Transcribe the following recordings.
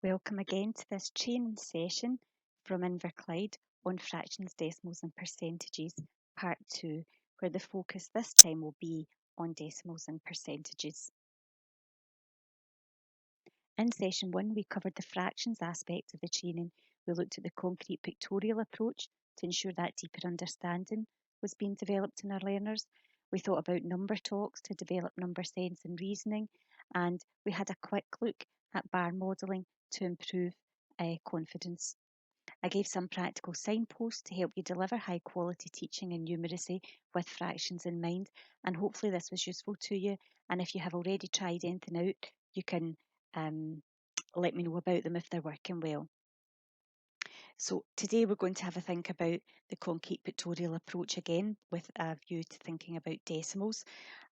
Welcome again to this training session from Inverclyde on fractions, decimals and percentages, part 2, where the focus this time will be on decimals and percentages. In session 1, we covered the fractions aspect of the training. We looked at the concrete pictorial approach to ensure that deeper understanding was being developed in our learners. We thought about number talks to develop number sense and reasoning, and we had a quick look at bar modelling to improve confidence. I gave some practical signposts to help you deliver high quality teaching in numeracy with fractions in mind, and hopefully this was useful to you. And if you have already tried anything out, you can let me know about them if they're working well. So today we're going to have a think about the concrete pictorial approach again with a view to thinking about decimals.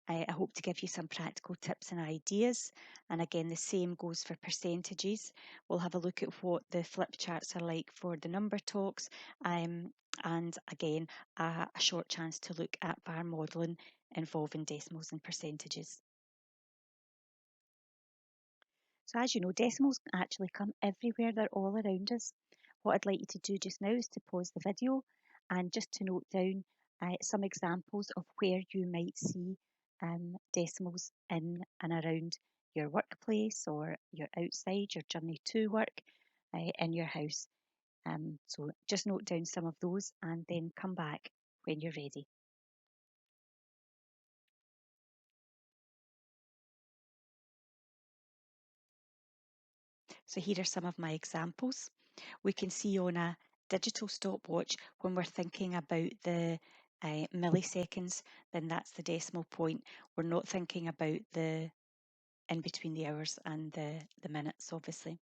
I hope to give you some practical tips and ideas, and again the same goes for percentages. We'll have a look at what the flip charts are like for the number talks, and again a short chance to look at bar modelling involving decimals and percentages. So as you know, decimals actually come everywhere, they're all around us. What I'd like you to do just now is to pause the video and just to note down some examples of where you might see decimals in and around your workplace or your outside, your journey to work, in your house. So just note down some of those and then come back when you're ready. So here are some of my examples. We can see on a digital stopwatch when we're thinking about the milliseconds, then that's the decimal point. We're not thinking about the in between the hours and the minutes, obviously.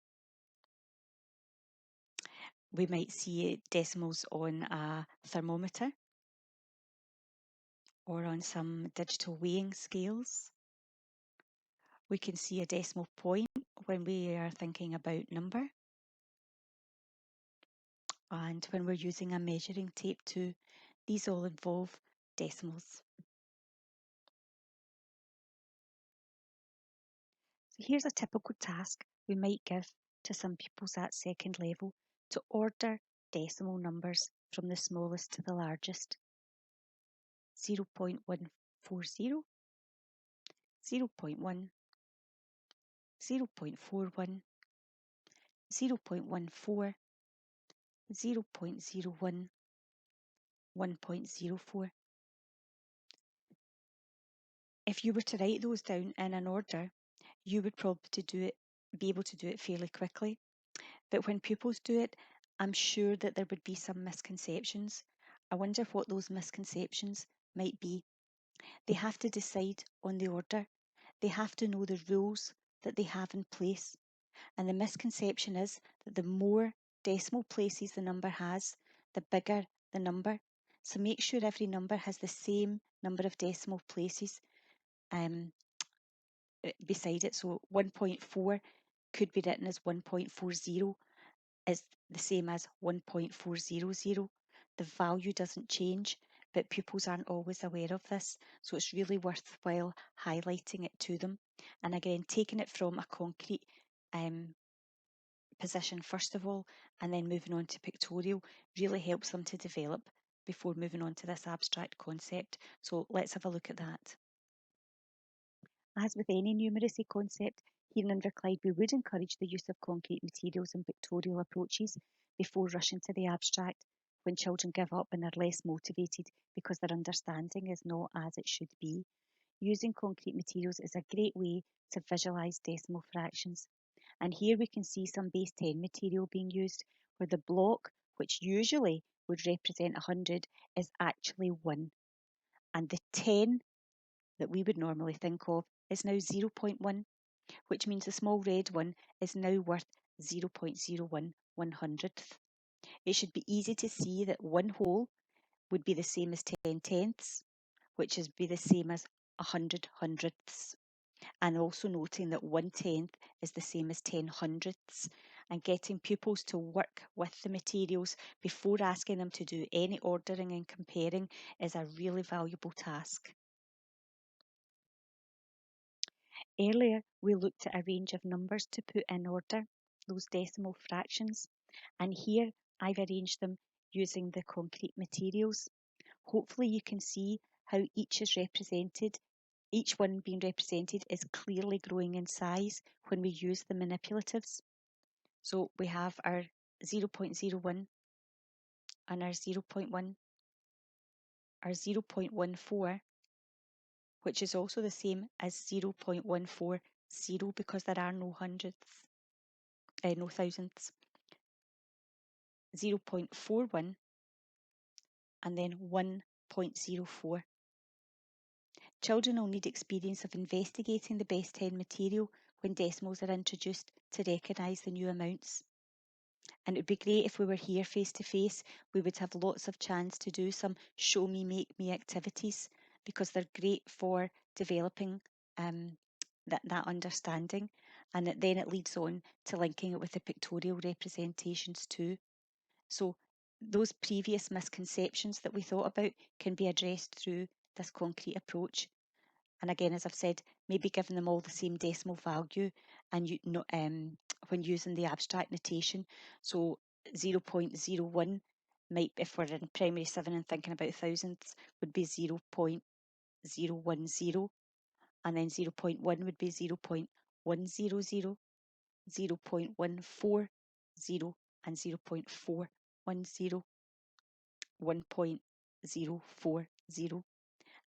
We might see decimals on a thermometer or on some digital weighing scales. We can see a decimal point when we are thinking about number. And when we're using a measuring tape too, these all involve decimals. So here's a typical task we might give to some pupils at second level to order decimal numbers from the smallest to the largest. 0.140, 0.1, 0.41, 0.14, 0.01, 1.04. If you were to write those down in an order, you would probably be able to do it fairly quickly. But when pupils do it, I'm sure that there would be some misconceptions. I wonder what those misconceptions might be. They have to decide on the order. They have to know the rules that they have in place. And the misconception is that the more decimal places the number has, the bigger the number. So make sure every number has the same number of decimal places beside it. So 1.4 could be written as 1.40 is the same as 1.400. The value doesn't change, but pupils aren't always aware of this. So it's really worthwhile highlighting it to them. And again, taking it from a concrete position first of all, and then moving on to pictorial really helps them to develop before moving on to this abstract concept. So let's have a look at that. As with any numeracy concept, here in Inverclyde we would encourage the use of concrete materials and pictorial approaches before rushing to the abstract when children give up and are less motivated because their understanding is not as it should be. Using concrete materials is a great way to visualise decimal fractions. And here we can see some base 10 material being used where the block, which usually would represent 100, is actually 1. And the 10 that we would normally think of is now 0.1, which means the small red one is now worth 0.01 100th. It should be easy to see that 1 whole would be the same as 10 tenths, which would be the same as 100 hundredths. And also noting that 1/10 is the same as 10 hundredths, and getting pupils to work with the materials before asking them to do any ordering and comparing is a really valuable task. Earlier, we looked at a range of numbers to put in order. those decimal fractions. And here I've arranged them using the concrete materials. Hopefully you can see how each is represented. Each one being represented is clearly growing in size when we use the manipulatives. So we have our 0.01 and our 0.1, our 0.14, which is also the same as 0.140 because there are no hundredths, no thousandths, 0.41, and then 1.04. Children will need experience of investigating the best 10 material when decimals are introduced to recognise the new amounts. And it would be great if we were here face to face. We would have lots of chance to do some show me, make me activities because they're great for developing that understanding. And then it leads on to linking it with the pictorial representations too. So those previous misconceptions that we thought about can be addressed through this concrete approach. And again, as I've said, maybe giving them all the same decimal value and when using the abstract notation. So 0.01 might, if we're in primary 7 and thinking about thousandths, would be 0.010, and then 0.1 would be 0.100, 0.140, and 0.410, 1.040.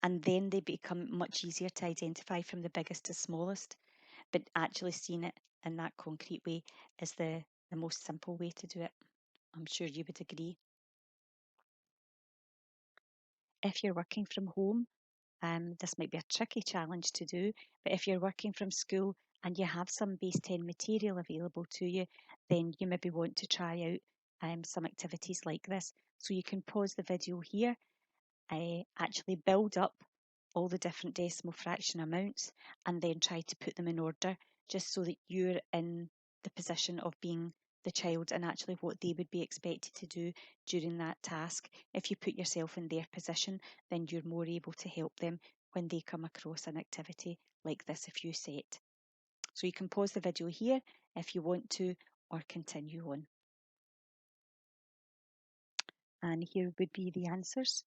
And then they become much easier to identify from the biggest to smallest. But actually seeing it in that concrete way is the most simple way to do it. I'm sure you would agree. If you're working from home, this might be a tricky challenge to do, but if you're working from school and you have some base 10 material available to you, then you maybe want to try out some activities like this. So you can pause the video here, actually build up all the different decimal fraction amounts and then try to put them in order, just so that you're in the position of being the child and actually what they would be expected to do during that task. If you put yourself in their position, then you're more able to help them when they come across an activity like this if you set. So you can pause the video here if you want to, or continue on. And here would be the answers.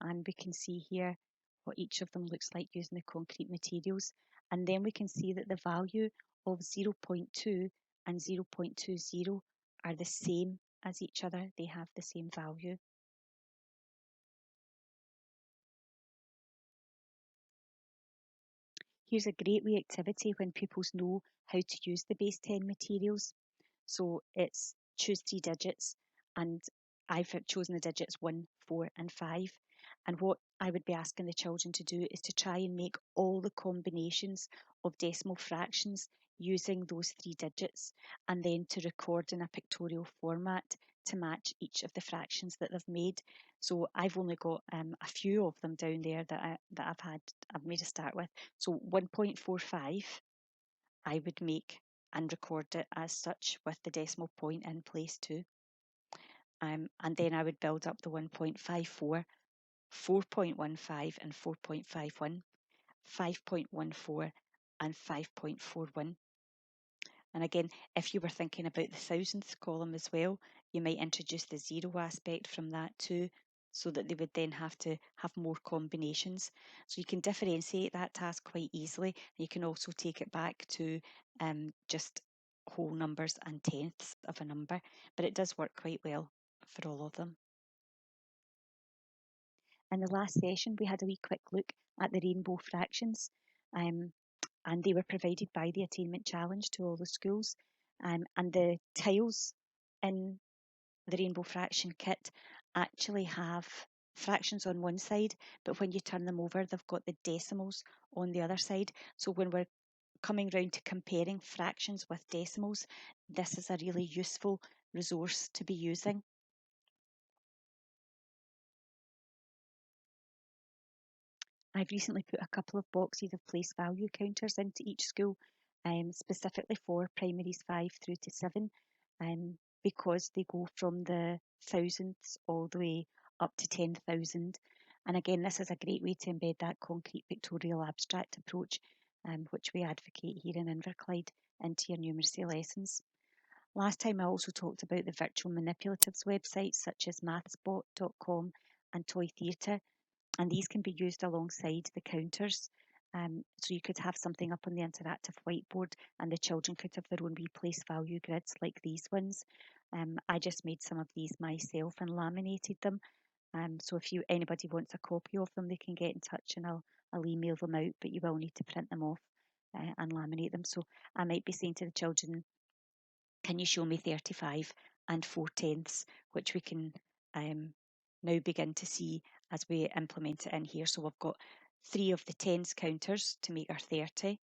And we can see here what each of them looks like using the concrete materials. And then we can see that the value of 0.2 and 0.20 are the same as each other. They have the same value. Here's a great wee activity when pupils know how to use the base 10 materials. So it's choose 3 digits, and I've chosen the digits 1, 4 and 5. And what I would be asking the children to do is to try and make all the combinations of decimal fractions using those 3 digits, and then to record in a pictorial format to match each of the fractions that they've made. So I've only got a few of them down there that I've made a start with. So 1.45 I would make and record it as such with the decimal point in place too. And then I would build up the 1.54, 4.15 and 4.51, 5.14 and 5.41. And again, if you were thinking about the thousandth column as well, you might introduce the zero aspect from that too, so that they would then have to have more combinations. So you can differentiate that task quite easily. You can also take it back to just whole numbers and tenths of a number, but it does work quite well for all of them. In the last session, we had a wee quick look at the rainbow fractions, and they were provided by the Attainment Challenge to all the schools. And the tiles in the rainbow fraction kit actually have fractions on one side, but when you turn them over, they've got the decimals on the other side. So when we're coming round to comparing fractions with decimals, this is a really useful resource to be using. I've recently put a couple of boxes of place value counters into each school, specifically for primaries 5 through to 7, because they go from the thousandths all the way up to 10,000. And again, this is a great way to embed that concrete pictorial abstract approach, which we advocate here in Inverclyde, into your numeracy lessons. Last time I also talked about the virtual manipulatives websites such as mathspot.com and Toy Theatre, and these can be used alongside the counters. So you could have something up on the interactive whiteboard and the children could have their own wee place value grids like these ones. I just made some of these myself and laminated them. So if anybody wants a copy of them, they can get in touch and I'll email them out, but you will need to print them off and laminate them. So I might be saying to the children, can you show me 35 and 4/10, which we can now begin to see as we implement it in here. So we've got 3 of the tens counters to make our 30,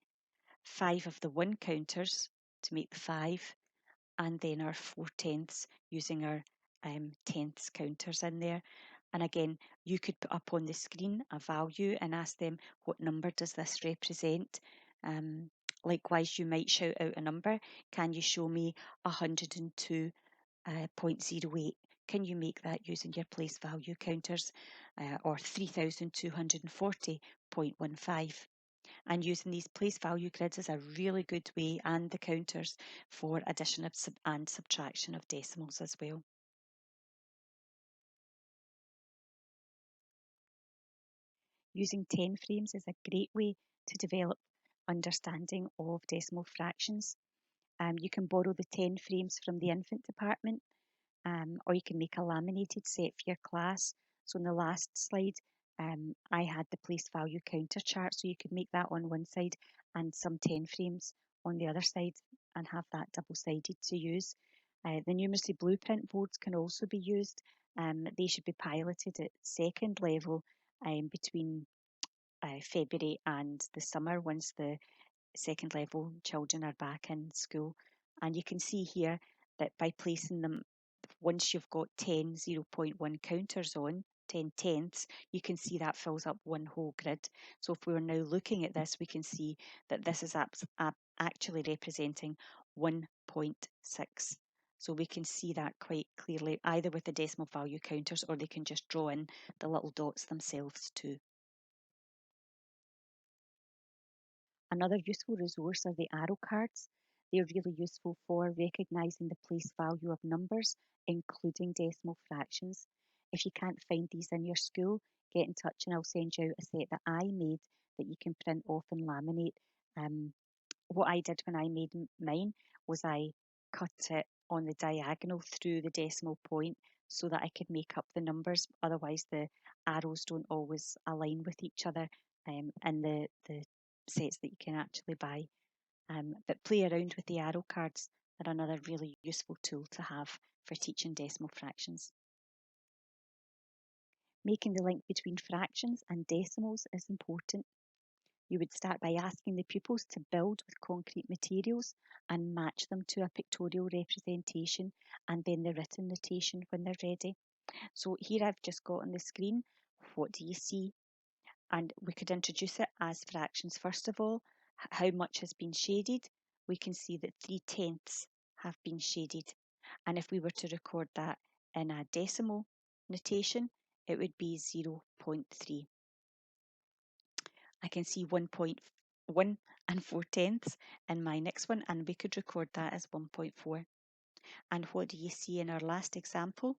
5 of the one counters to make the 5, and then our 4/10 using our tenths counters in there. And again, you could put up on the screen a value and ask them, what number does this represent? Likewise, you might shout out a number. Can you show me 102.08? Can you make that using your place value counters? Or 3240.15? And using these place value grids is a really good way, and the counters, for addition and subtraction of decimals as well. Using 10 frames is a great way to develop understanding of decimal fractions. You can borrow the 10 frames from the infant department, or you can make a laminated set for your class. So in the last slide, I had the place value counter chart, so you could make that on one side and some 10 frames on the other side and have that double-sided to use. The numeracy blueprint boards can also be used. They should be piloted at second level between February and the summer once the second level children are back in school. And you can see here that by placing them, once you've got 10 0.1 counters on, 10 tenths, you can see that fills up one whole grid. So if we were now looking at this, we can see that this is actually representing 1.6. So we can see that quite clearly, either with the decimal value counters, or they can just draw in the little dots themselves too. Another useful resource are the arrow cards. They're really useful for recognising the place value of numbers, including decimal fractions. If you can't find these in your school, get in touch and I'll send you out a set that I made that you can print off and laminate. What I did when I made mine was I cut it on the diagonal through the decimal point so that I could make up the numbers. Otherwise, the arrows don't always align with each other in the sets that you can actually buy. But play around with the arrow cards. They're another really useful tool to have for teaching decimal fractions. Making the link between fractions and decimals is important. You would start by asking the pupils to build with concrete materials and match them to a pictorial representation and then the written notation when they're ready. So here I've just got on the screen, what do you see? And we could introduce it as fractions first of all. How much has been shaded? We can see that 3/10 have been shaded. And if we were to record that in a decimal notation, it would be 0.3. I can see 1.1 and 4/10 in my next one, and we could record that as 1.4. And what do you see in our last example?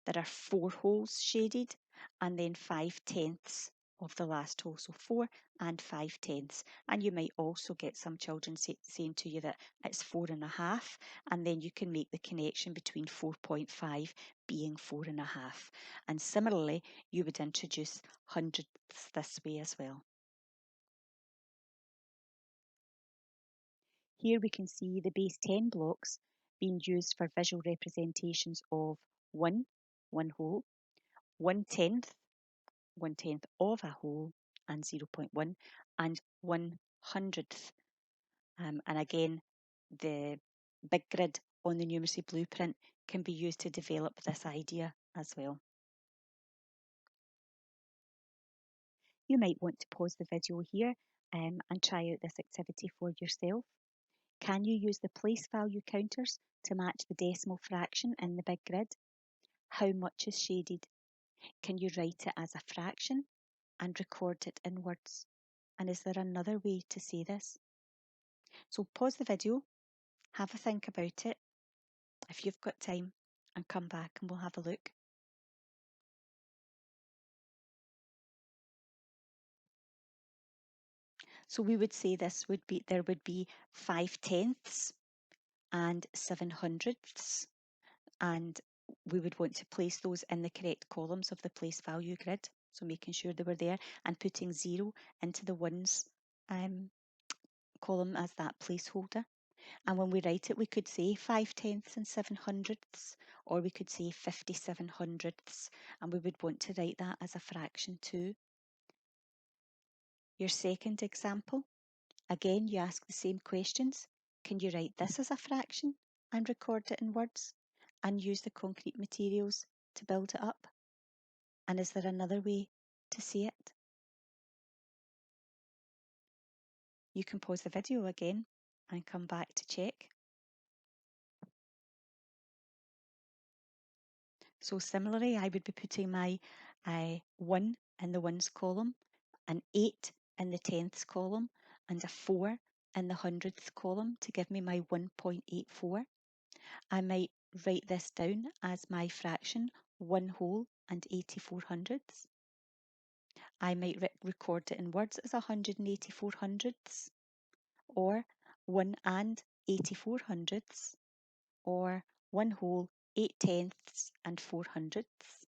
There are 4 holes shaded and then 5/10 of the last hole, so 4 and 5/10. And you might also get some children saying to you that it's 4.5, and then you can make the connection between 4.5 being 4.5. And similarly, you would introduce hundredths this way as well. Here we can see the base 10 blocks being used for visual representations of 1, 1 whole, 1/10, 1/10 of a whole, and 0.1, and 1/100th. And again, the big grid on the numeracy blueprint can be used to develop this idea as well. You might want to pause the video here and try out this activity for yourself. Can you use the place value counters to match the decimal fraction in the big grid? How much is shaded? Can you write it as a fraction and record it in words? And is there another way to say this? So pause the video, have a think about it, if you've got time, and come back and we'll have a look. So we would say there would be 5/10ths and 7/100ths, and we would want to place those in the correct columns of the place value grid. So making sure they were there and putting 0 into the ones column as that placeholder. And when we write it, we could say 5/10ths and 7/100ths, or we could say 57/100ths, and we would want to write that as a fraction too. Your second example, again, you ask the same questions. Can you write this as a fraction and record it in words and use the concrete materials to build it up? And is there another way to see it? You can pause the video again and come back to check. So similarly, I would be putting my 1 in the ones column, an 8 in the tenths column, and a 4 in the hundredths column to give me my 1.84. I might write this down as my fraction 1 whole and 84 hundredths. I might record it in words as 184 hundredths, or 1 and 84 hundredths, or 1 whole, 8 tenths and 4 hundredths.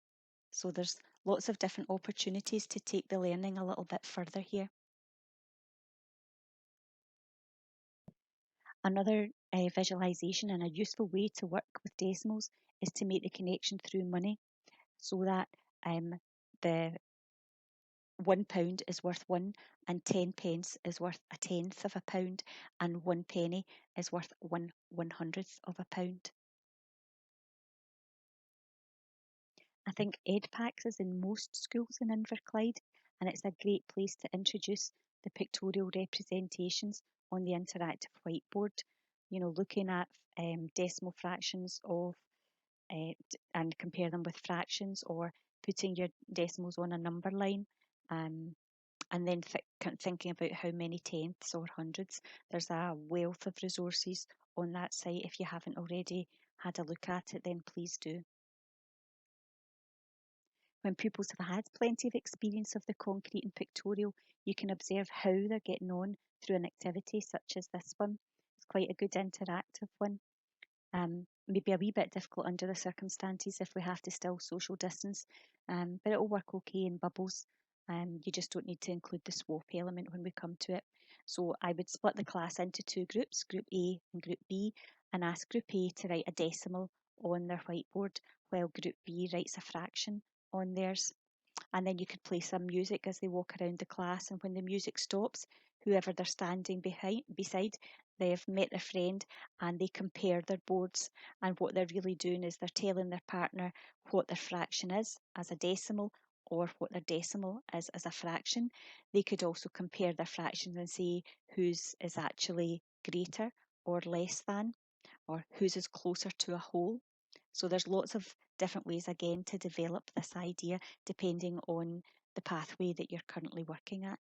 So there's lots of different opportunities to take the learning a little bit further here. Another visualization and a useful way to work with decimals is to make the connection through money, so that the £1 is worth 1 and 10 pence is worth a tenth of a pound and 1 penny is worth 1/100th of a pound. I think EdPACS is in most schools in Inverclyde, and it's a great place to introduce the pictorial representations on the interactive whiteboard. You know, looking at decimal fractions of and compare them with fractions, or putting your decimals on a number line, and then thinking about how many tenths or hundreds. There's a wealth of resources on that site. If you haven't already had a look at it, then please do. When pupils have had plenty of experience of the concrete and pictorial, you can observe how they're getting on through an activity such as this one. It's quite a good interactive one. Maybe a wee bit difficult under the circumstances if we have to still social distance, but it'll work okay in bubbles. You just don't need to include the swap element when we come to it. So I would split the class into two groups, Group A and Group B, and ask Group A to write a decimal on their whiteboard, while Group B writes a fraction on theirs. And then you could play some music as they walk around the class, and when the music stops, whoever they're standing beside, they've met their friend and they compare their boards, and what they're really doing is they're telling their partner what their fraction is as a decimal, or what their decimal is as a fraction. They could also compare their fractions and see whose is actually greater or less than, or whose is closer to a whole. So there's lots of different ways again to develop this idea depending on the pathway that you're currently working at.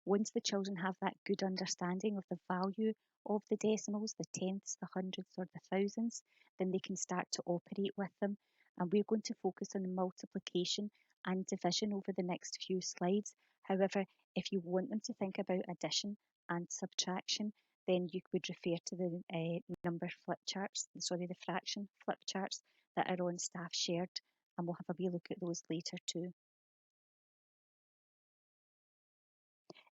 Once the children have that good understanding of the value of the decimals, the tenths, the hundreds or the thousands, then they can start to operate with them. And we're going to focus on multiplication and division over the next few slides. However, if you want them to think about addition and subtraction, then you would refer to the number flip charts, the fraction flip charts that are on staff shared, and we'll have a wee look at those later too.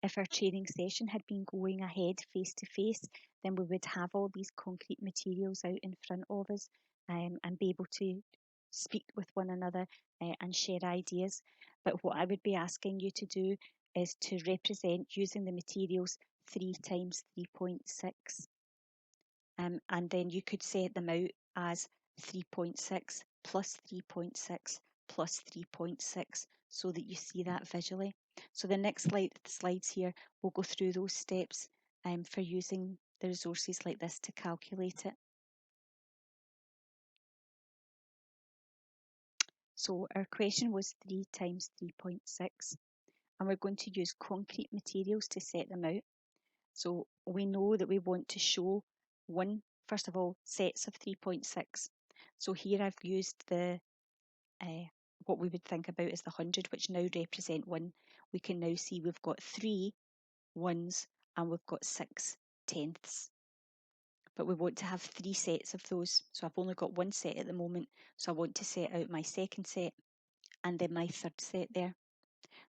If our training session had been going ahead face to face, then we would have all these concrete materials out in front of us, and be able to speak with one another and share ideas. But what I would be asking you to do is to represent using the materials 3 times 3.6. And then you could set them out as 3.6 plus 3.6 plus 3.6, so that you see that visually. So the next slides here will go through those steps for using the resources like this to calculate it. So our question was 3 times 3.6, and we're going to use concrete materials to set them out. So we know that we want to show first of all, sets of 3.6. So here I've used the what we would think about as the 100, which now represent 1. We can now see we've got 3 ones and we've got 6 tenths. But we want to have 3 sets of those. So I've only got 1 set at the moment. So I want to set out my second set and then my third set there.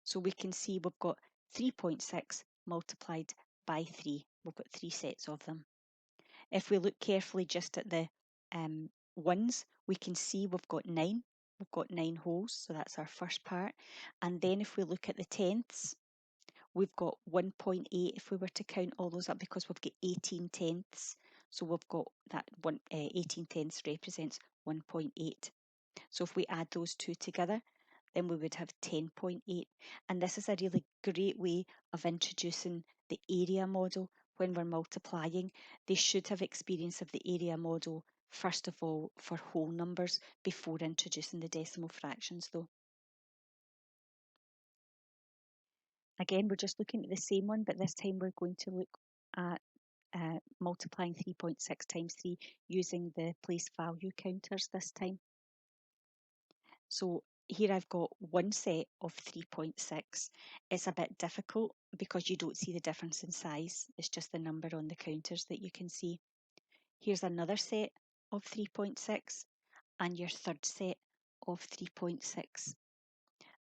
So we can see we've got 3.6 multiplied by 3. We've got 3 sets of them. If we look carefully just at the ones, we can see we've got 9. We've got 9 holes, so that's our first part. And then if we look at the tenths, we've got 1.8 if we were to count all those up, because we've got 18 tenths. So we've got that 18 tenths represents 1.8. So if we add those two together, then we would have 10.8. And this is a really great way of introducing the area model when we're multiplying. They should have experience of the area model first of all for whole numbers before introducing the decimal fractions though. Again, we're just looking at the same one, but this time we're going to look at multiplying 3.6 times 3 using the place value counters this time. So here I've got one set of 3.6. It's a bit difficult because you don't see the difference in size. It's just the number on the counters that you can see. Here's another set of 3.6 and your third set of 3.6.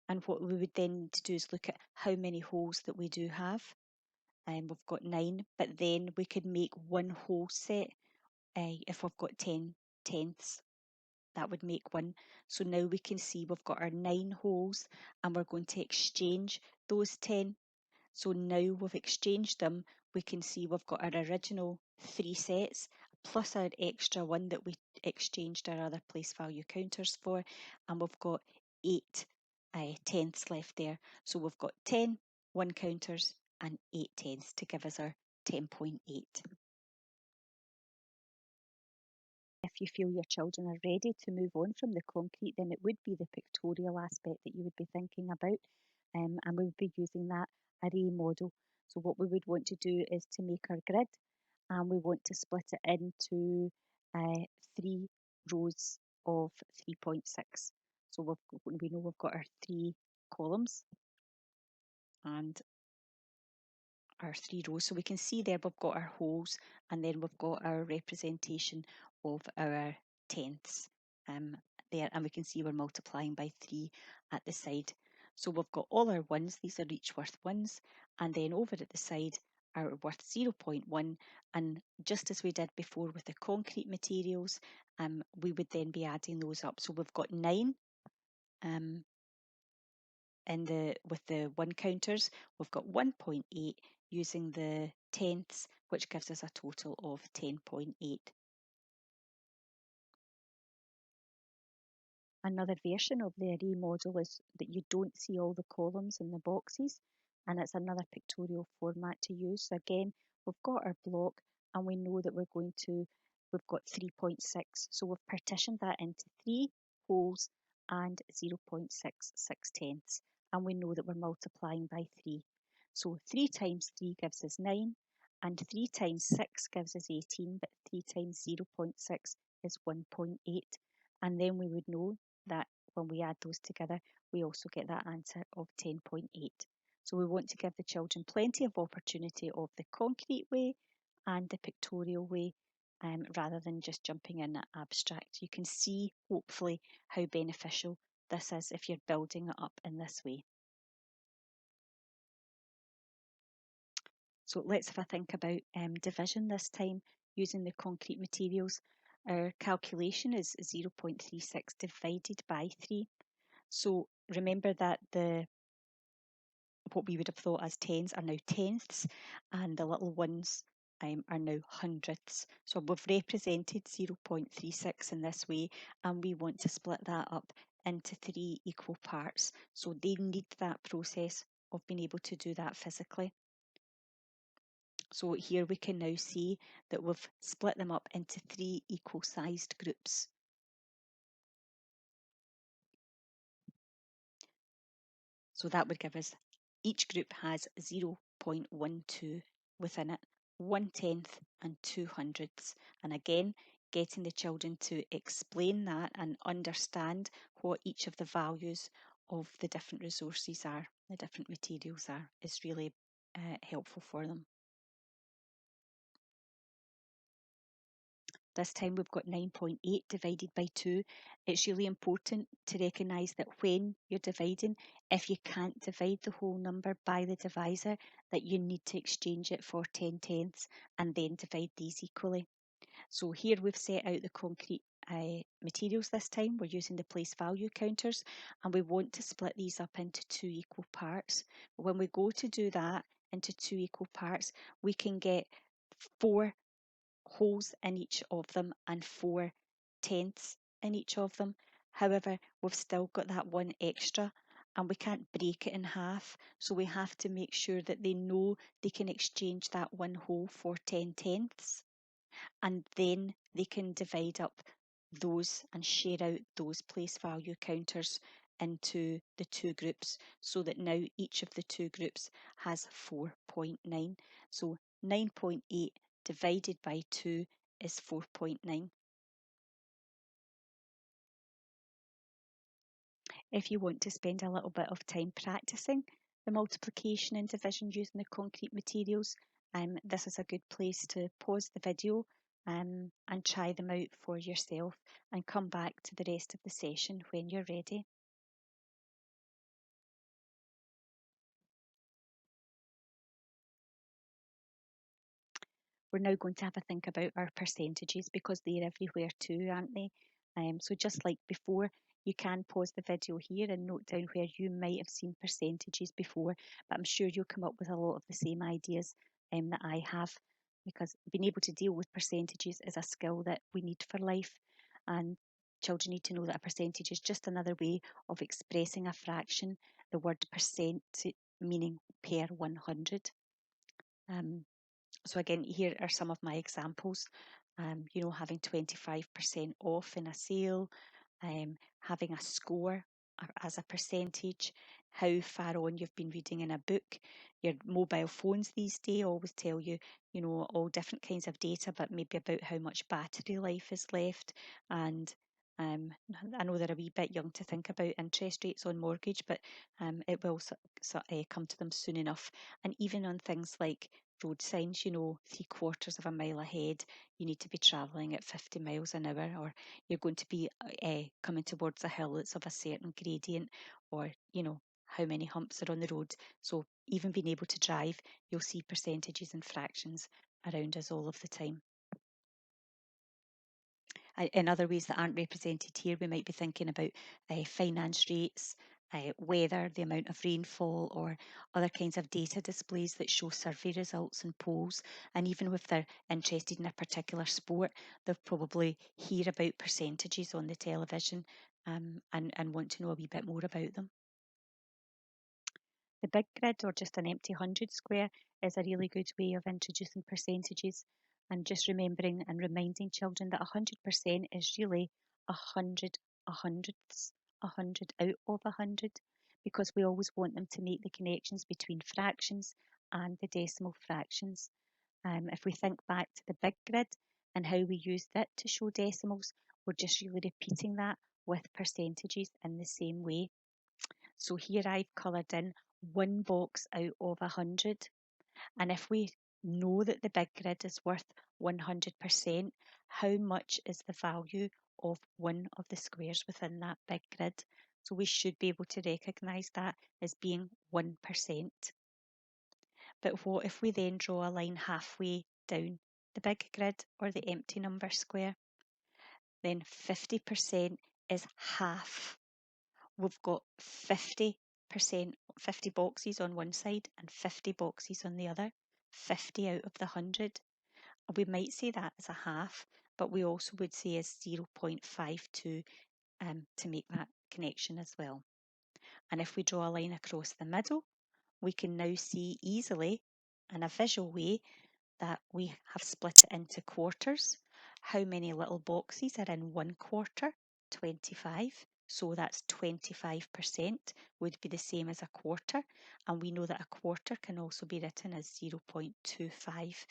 And what we would then need to do is look at how many holes that we do have. We've got 9, but then we could make one whole set if we've got 10 tenths. That would make 1. So now we can see we've got our 9 holes and we're going to exchange those 10. So now we've exchanged them, we can see we've got our original 3 sets plus our extra 1 that we exchanged our other place value counters for, and we've got 8 tenths left there. So we've got 10 1 counters and 8 tenths to give us our 10.8. If you feel your children are ready to move on from the concrete, then it would be the pictorial aspect that you would be thinking about, and we would be using that array model. So what we would want to do is to make our grid, and we want to split it into 3 rows of 3.6. So we know we've got our 3 columns and our 3 rows. So we can see there we've got our holes and then we've got our representation of our tenths there, and we can see we're multiplying by 3 at the side. So we've got all our ones, these are each worth 1s, and then over at the side are worth 0.1, and just as we did before with the concrete materials, we would then be adding those up. So we've got 9 with the 1 counters, we've got 1.8 using the tenths, which gives us a total of 10.8. Another version of the array model is that you don't see all the columns in the boxes, and it's another pictorial format to use. So again, we've got our block and we know that we've got 3.6, so we've partitioned that into 3 holes and 0.66 tenths, and we know that we're multiplying by 3. So 3 times 3 gives us 9, and 3 times 6 gives us 18, but 3 times 0.6 is 1.8. And then we would know that when we add those together, we also get that answer of 10.8. So we want to give the children plenty of opportunity of the concrete way and the pictorial way, rather than just jumping in at abstract. You can see, hopefully, how beneficial this is if you're building it up in this way. So let's have a think about division this time using the concrete materials. Our calculation is 0.36 divided by 3. So remember that what we would have thought as tens are now tenths, and the little ones are now hundredths. So we've represented 0.36 in this way, and we want to split that up into 3 equal parts. So they need that process of being able to do that physically. So here we can now see that we've split them up into 3 equal sized groups. So that would give us, each group has 0.12 within it. 1/10 and 2/100ths. And again, getting the children to explain that and understand what each of the values of the different resources are, the different materials are, is really helpful for them. This time we've got 9.8 divided by 2. It's really important to recognise that when you're dividing, if you can't divide the whole number by the divisor, that you need to exchange it for 10/10ths and then divide these equally. So here we've set out the concrete materials this time. We're using the place value counters and we want to split these up into 2 equal parts. When we go to do that into 2 equal parts, we can get 4 holes in each of them and 4/10ths in each of them. However, we've still got that one extra and we can't break it in half. So we have to make sure that they know they can exchange that one hole for 10/10ths and then they can divide up those and share out those place value counters into the 2 groups so that now each of the 2 groups has 4.9. So 9.8 divided by 2 is 4.9. If you want to spend a little bit of time practicing the multiplication and division using the concrete materials, this is a good place to pause the video and try them out for yourself and come back to the rest of the session when you're ready. We're now going to have a think about our percentages because they're everywhere too, aren't they? So just like before, you can pause the video here and note down where you might have seen percentages before, but I'm sure you'll come up with a lot of the same ideas that I have, because being able to deal with percentages is a skill that we need for life, and children need to know that a percentage is just another way of expressing a fraction, the word percent meaning per 100. So again, here are some of my examples. Having 25% off in a sale, having a score as a percentage, how far on you've been reading in a book. Your mobile phones these days always tell you, all different kinds of data, but maybe about how much battery life is left. And I know they're a wee bit young to think about interest rates on mortgage, but it will come to them soon enough. And even on things like road signs, 3/4 of a mile ahead, you need to be travelling at 50 miles an hour, or you're going to be coming towards a hill that's of a certain gradient, or, how many humps are on the road. So even being able to drive, you'll see percentages and fractions around us all of the time. In other ways that aren't represented here, we might be thinking about finance rates, weather, the amount of rainfall, or other kinds of data displays that show survey results and polls. And even if they're interested in a particular sport, they'll probably hear about percentages on the television and want to know a wee bit more about them. The big grid, or just an empty 100 square, is a really good way of introducing percentages and just remembering and reminding children that 100% is really 100/100ths, 100 out of 100, because we always want them to make the connections between fractions and the decimal fractions. If we think back to the big grid and how we used it to show decimals, we're just really repeating that with percentages in the same way. So here I've coloured in one box out of 100. And if we know that the big grid is worth 100%, how much is the value of one of the squares within that big grid? So we should be able to recognise that as being 1%. But what if we then draw a line halfway down the big grid, or the empty number square? Then 50% is half. We've got 50%, 50 boxes on one side and 50 boxes on the other, 50 out of the 100. We might say that as a half, but we also would say as 0.52 to make that connection as well. And if we draw a line across the middle, we can now see easily in a visual way that we have split it into quarters. How many little boxes are in 1/4? 25. So that's 25% would be the same as a quarter. And we know that a quarter can also be written as 0.25.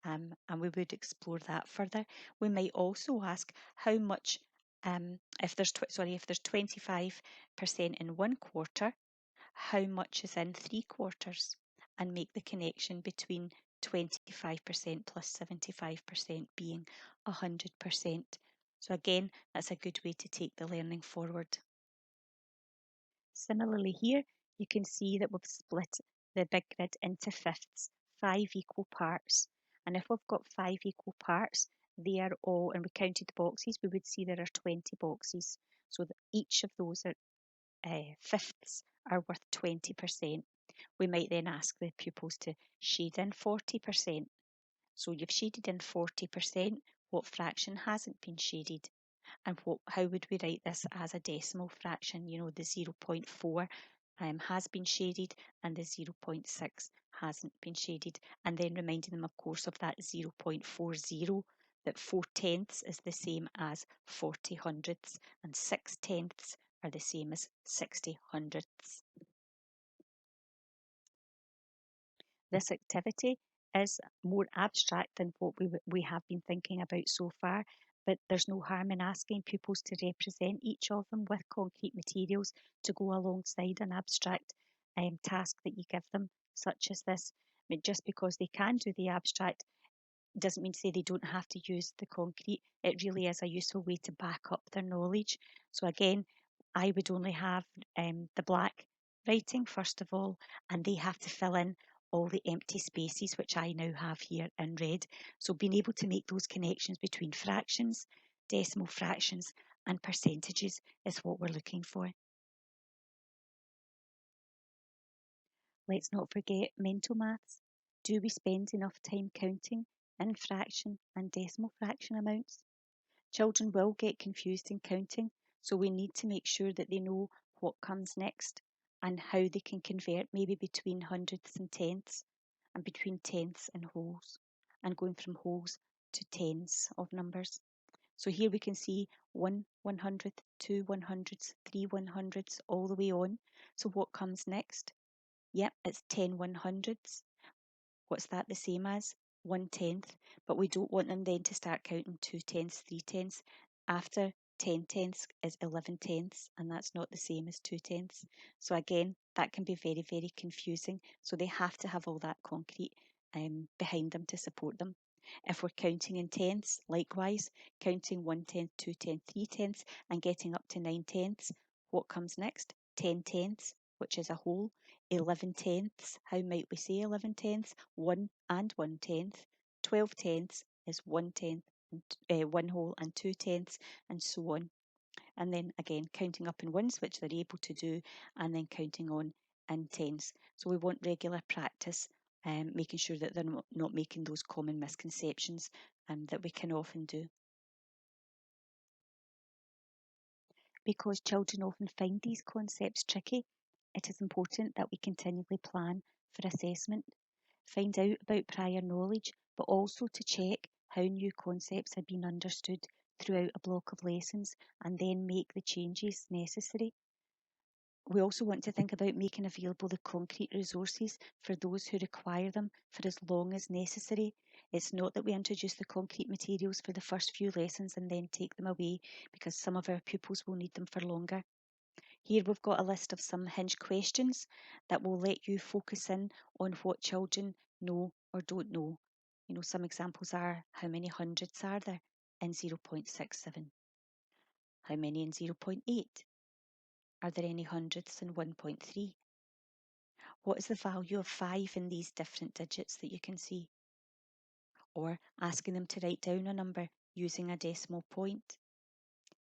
and we would explore that further. We might also ask how much, if there's 25% in one quarter, how much is in 3/4, and make the connection between 25% plus 75% being 100%. So again, that's a good way to take the learning forward. Similarly here, you can see that we've split the big grid into fifths, 5 parts. And if we've got 5 they are all, and we counted the boxes, we would see there are 20 boxes. So that each of those are fifths are worth 20%. We might then ask the pupils to shade in 40%. So you've shaded in 40%, what fraction hasn't been shaded? And how would we write this as a decimal fraction? You know, the 0.4 has been shaded and the 0.6 hasn't been shaded. And then reminding them, of course, of that 0.40, that 4/10 is the same as 40/100ths and 6/10 are the same as 60/100ths. This activity is more abstract than what we have been thinking about so far, but there's no harm in asking pupils to represent each of them with concrete materials to go alongside an abstract task that you give them, such as this. I mean, just because they can do the abstract doesn't mean to say they don't have to use the concrete. It really is a useful way to back up their knowledge. So again, I would only have the black writing first of all, and they have to fill in all the empty spaces, which I now have here in red. So being able to make those connections between fractions, decimal fractions, and percentages is what we're looking for. Let's not forget mental maths. Do we spend enough time counting in fraction and decimal fraction amounts? Children will get confused in counting, so we need to make sure that they know what comes next and how they can convert maybe between hundredths and tenths and between tenths and wholes and going from wholes to tens of numbers. So here we can see 1/100th, 2/100ths, 3/100ths, all the way on. So what comes next? Yep, it's 10/100ths. What's that the same as? 1/10, but we don't want them then to start counting 2/10, 3/10. After 10/10 is 11/10, and that's not the same as 2/10. So again, that can be very, very confusing. So they have to have all that concrete behind them to support them. If we're counting in tenths, likewise, counting 1/10, 2/10, 3/10, and getting up to 9/10, what comes next? 10/10, which is a whole. 11/10, how might we say 11/10? 1 and 1/10. 12/10 is 1/10, one whole and 2/10, and so on. And then again, counting up in ones, which they're able to do, and then counting on in tens. So we want regular practice, making sure that they're not making those common misconceptions that we can often do. Because children often find these concepts tricky, it is important that we continually plan for assessment, find out about prior knowledge, but also to check how new concepts have been understood throughout a block of lessons and then make the changes necessary. We also want to think about making available the concrete resources for those who require them for as long as necessary. It's not that we introduce the concrete materials for the first few lessons and then take them away, because some of our pupils will need them for longer. Here we've got a list of some Hinge questions that will let you focus in on what children know or don't know. You know, some examples are, how many hundreds are there in 0.67? How many in 0.8? Are there any hundredths in 1.3? What is the value of 5 in these different digits that you can see? Or asking them to write down a number using a decimal point.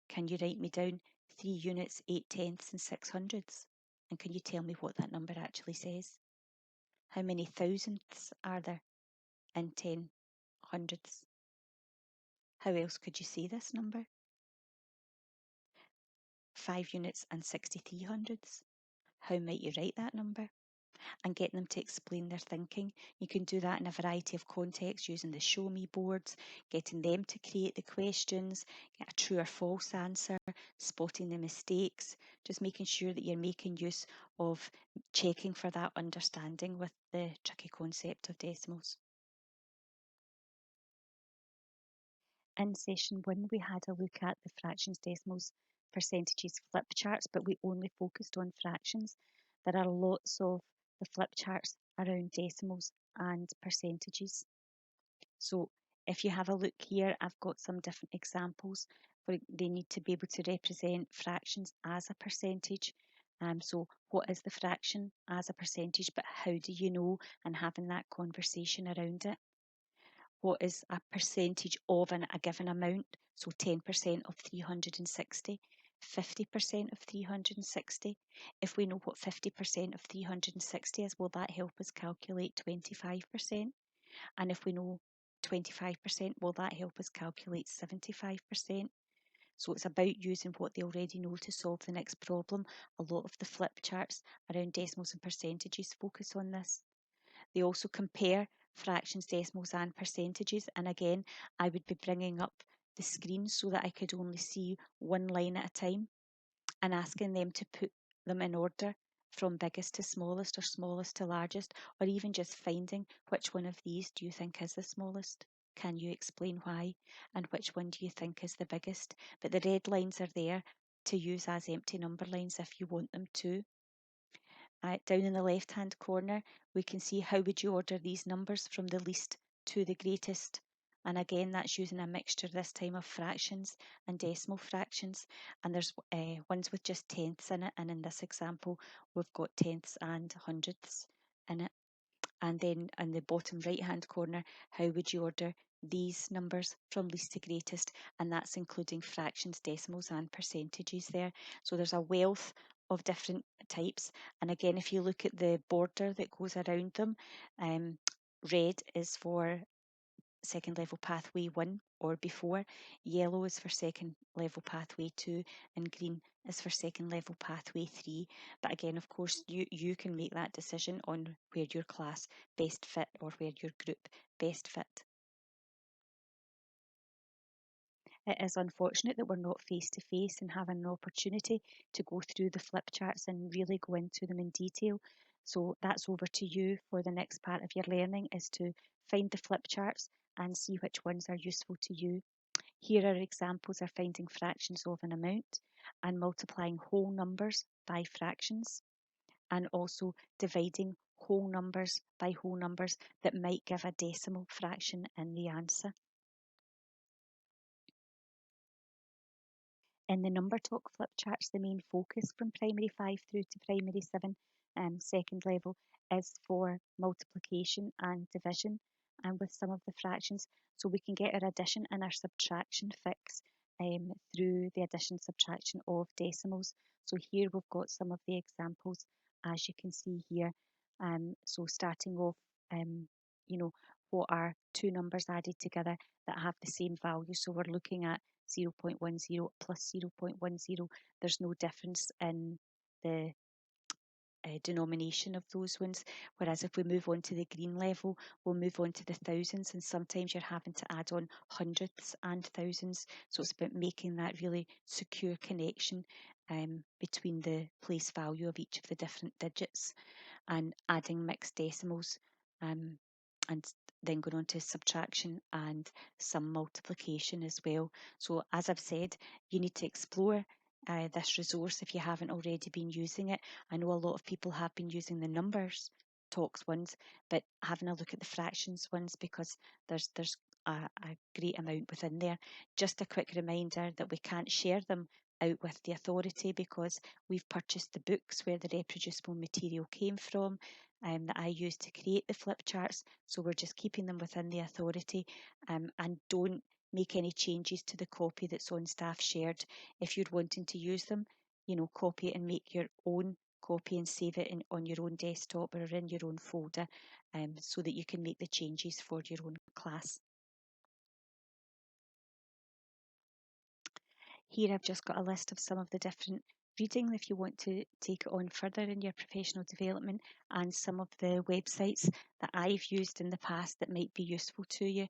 Can you write me down 3 units, 8/10ths and 6/100ths? And can you tell me what that number actually says? How many thousandths are there in 10/100ths? How else could you say this number? 5 units and 63/100ths. How might you write that number? And getting them to explain their thinking. You can do that in a variety of contexts using the show me boards, getting them to create the questions, get a true or false answer, spotting the mistakes, just making sure that you're making use of checking for that understanding with the tricky concept of decimals. In session 1, we had a look at the fractions, decimals, percentages flip charts, but we only focused on fractions. There are lots of the flip charts around decimals and percentages. So if you have a look here, I've got some different examples where they need to be able to represent fractions as a percentage. So what is the fraction as a percentage, but how do you know, and having that conversation around it. What is a percentage of a given amount? So 10% of 360, 50% of 360. If we know what 50% of 360 is, will that help us calculate 25%? And if we know 25%, will that help us calculate 75%? So it's about using what they already know to solve the next problem. A lot of the flip charts around decimals and percentages focus on this. They also compare fractions, decimals and percentages. And again, I would be bringing up the screen so that I could only see one line at a time and asking them to put them in order from biggest to smallest or smallest to largest, or even just finding which one of these do you think is the smallest. Can you explain why? And which one do you think is the biggest? But the red lines are there to use as empty number lines if you want them to. Down in the left hand corner, we can see how would you order these numbers from the least to the greatest. And again, that's using a mixture this time of fractions and decimal fractions. And there's ones with just tenths in it. And in this example, we've got tenths and hundredths in it. And then in the bottom right hand corner, how would you order these numbers from least to greatest? And that's including fractions, decimals and percentages there. So there's a wealth of different types. And again, if you look at the border that goes around them, red is for second level pathway 1 or before, yellow is for second level pathway 2, and green is for second level pathway 3. But again, of course, you can make that decision on where your class best fit or where your group best fit. It is unfortunate that we're not face to face and having an opportunity to go through the flip charts and really go into them in detail. So that's over to you for the next part of your learning, is to find the flip charts and see which ones are useful to you. Here are examples of finding fractions of an amount and multiplying whole numbers by fractions, and also dividing whole numbers by whole numbers that might give a decimal fraction in the answer. In the number talk flip charts, the main focus from primary 5 through to primary 7, second level, is for multiplication and division, and with some of the fractions, so we can get our addition and our subtraction fix through the addition subtraction of decimals. So here we've got some of the examples, as you can see here. So starting off, you know, what are two numbers added together that have the same value? So we're looking at 0.10 plus 0.10. There's no difference in the denomination of those ones. Whereas if we move on to the green level, we'll move on to the thousands, and sometimes you're having to add on hundredths and thousands. So it's about making that really secure connection between the place value of each of the different digits, and adding mixed decimals, and then going on to subtraction and some multiplication as well. So as I've said, you need to explore this resource if you haven't already been using it. I know a lot of people have been using the numbers talks ones, but having a look at the fractions ones, because there's a great amount within there. Just a quick reminder that we can't share them out with the authority because we've purchased the books where the reproducible material came from, that I used to create the flip charts. So we're just keeping them within the authority, and don't make any changes to the copy that's on staff shared. If you're wanting to use them, copy it and make your own copy and save it on your own desktop or in your own folder, so that you can make the changes for your own class. Here I've just got a list of some of the different reading if you want to take it on further in your professional development, and some of the websites that I've used in the past that might be useful to you.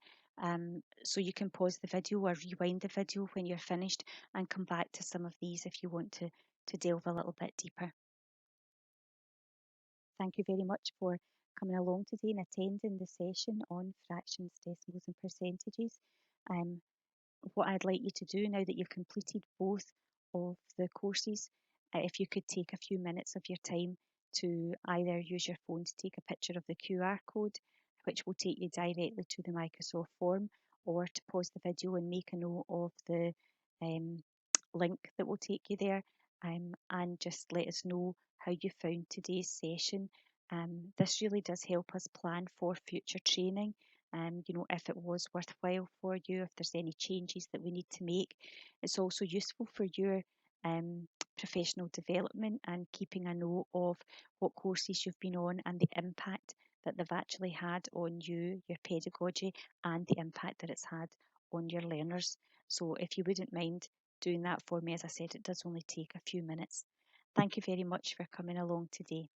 So you can pause the video or rewind the video when you're finished and come back to some of these if you want to delve a little bit deeper. Thank you very much for coming along today and attending the session on fractions, decimals and percentages. what I'd like you to do now that you've completed both of the courses, if you could take a few minutes of your time to either use your phone to take a picture of the QR code, which will take you directly to the Microsoft form, or to pause the video and make a note of the um, link that will take you there, and just let us know how you found today's session. This really does help us plan for future training. If it was worthwhile for you, if there's any changes that we need to make. It's also useful for your um, professional development and keeping a note of what courses you've been on and the impact that they've actually had on you, your pedagogy, and the impact that it's had on your learners. So if you wouldn't mind doing that for me, as I said, it does only take a few minutes. Thank you very much for coming along today.